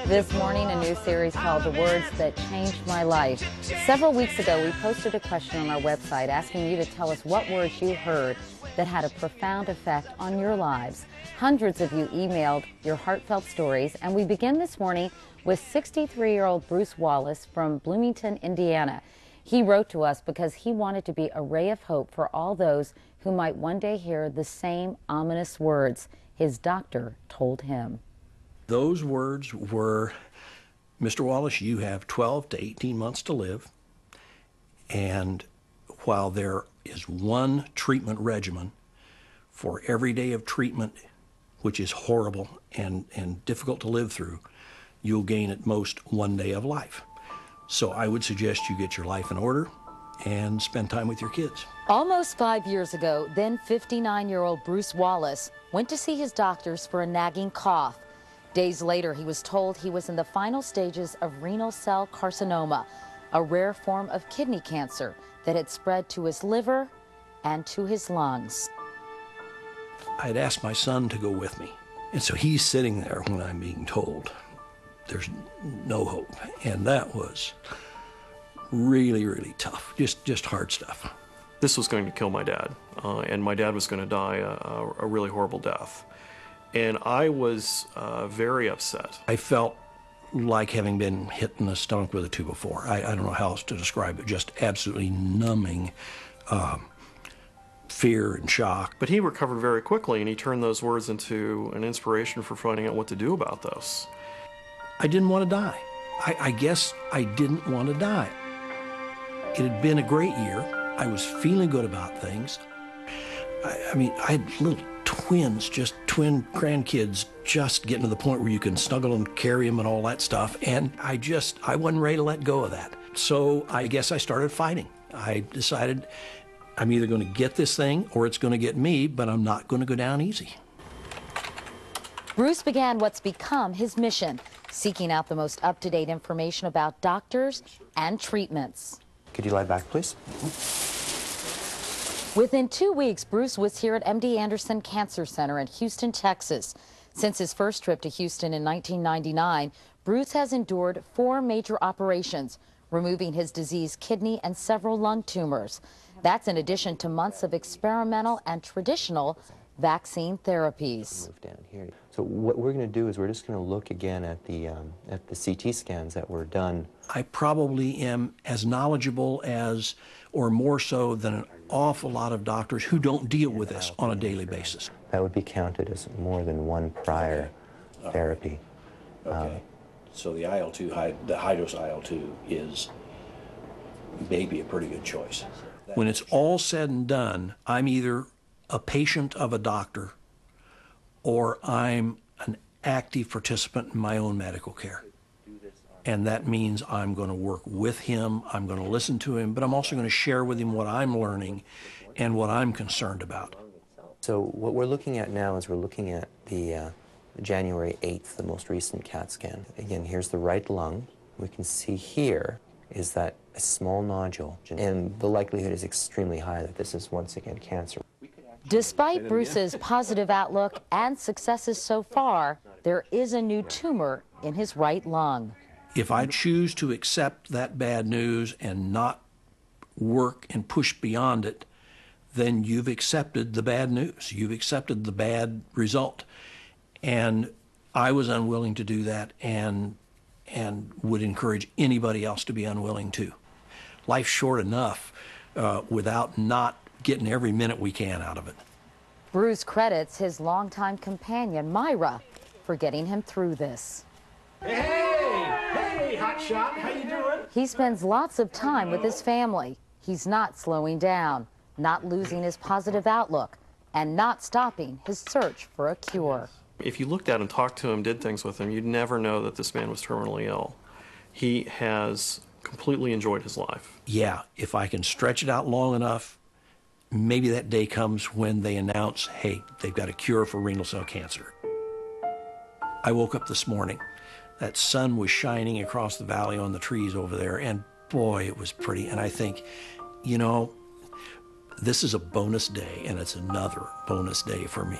This morning, a new series called The Words That Changed My Life. Several weeks ago, we posted a question on our website asking you to tell us what words you heard that had a profound effect on your lives. Hundreds of you emailed your heartfelt stories, and we begin this morning with 63-year-old Bruce Wallace from Bloomington, Indiana. He wrote to us because he wanted to be a ray of hope for all those who might one day hear the same ominous words his doctor told him. Those words were, Mr. Wallace, you have 12 to 18 months to live, and while there is one treatment regimen for every day of treatment, which is horrible and difficult to live through, you'll gain at most 1 day of life. So I would suggest you get your life in order and spend time with your kids. Almost 5 years ago, then 59-year-old Bruce Wallace went to see his doctors for a nagging cough. Days later, he was told he was in the final stages of renal cell carcinoma, a rare form of kidney cancer that had spread to his liver and to his lungs. I had asked my son to go with me, and so he's sitting there when I'm being told there's no hope, and that was really, really tough, just hard stuff. This was going to kill my dad, and my dad was going to die a really horrible death. And I was very upset. I felt like having been hit in the stomach with a 2x4. I don't know how else to describe it, just absolutely numbing fear and shock. But he recovered very quickly, and he turned those words into an inspiration for finding out what to do about this. I didn't want to die. I guess I didn't want to die. It had been a great year. I was feeling good about things. I mean, I had little twins, just twin grandkids, just getting to the point where you can snuggle and carry them and all that stuff. And I wasn't ready to let go of that. So I guess I started fighting. I decided I'm either going to get this thing or it's going to get me, but I'm not going to go down easy. Bruce began what's become his mission, seeking out the most up-to-date information about doctors and treatments. Could you lie back, please? Within 2 weeks, Bruce was here at MD Anderson Cancer Center in Houston, Texas. Since his first trip to Houston in 1999, Bruce has endured 4 major operations, removing his diseased kidney and several lung tumors. That's in addition to months of experimental and traditional vaccine therapies. So what we're going to do is we're just going to look again at the CT scans that were done. I probably am as knowledgeable as, or more so than an awful lot of doctors who don't deal with this on a daily basis. That would be counted as more than one prior therapy. Okay. So the IL-2, the high-dose IL-2 is maybe a pretty good choice. When it's all said and done, I'm either a patient of a doctor or I'm an active participant in my own medical care. And that means I'm going to work with him, I'm going to listen to him, but I'm also going to share with him what I'm learning and what I'm concerned about. So what we're looking at now is we're looking at the January 8th, the most recent CAT scan. Again, here's the right lung. We can see here is that a small nodule, and the likelihood is extremely high that this is once again cancer. Despite Bruce's positive outlook and successes so far, there is a new tumor in his right lung. If I choose to accept that bad news and not work and push beyond it, then you've accepted the bad news. You've accepted the bad result. And I was unwilling to do that and would encourage anybody else to be unwilling too. Life's short enough without not getting every minute we can out of it. Bruce credits his longtime companion, Myra, for getting him through this. Hey, hotshot, how you doing? He spends lots of time with his family. He's not slowing down, not losing his positive outlook, and not stopping his search for a cure. If you looked at him, talked to him, did things with him, you'd never know that this man was terminally ill. He has completely enjoyed his life. Yeah, if I can stretch it out long enough, maybe that day comes when they announce, hey, they've got a cure for renal cell cancer. I woke up this morning. That sun was shining across the valley on the trees over there, and boy, it was pretty. And I think, you know, this is a bonus day, and it's another bonus day for me.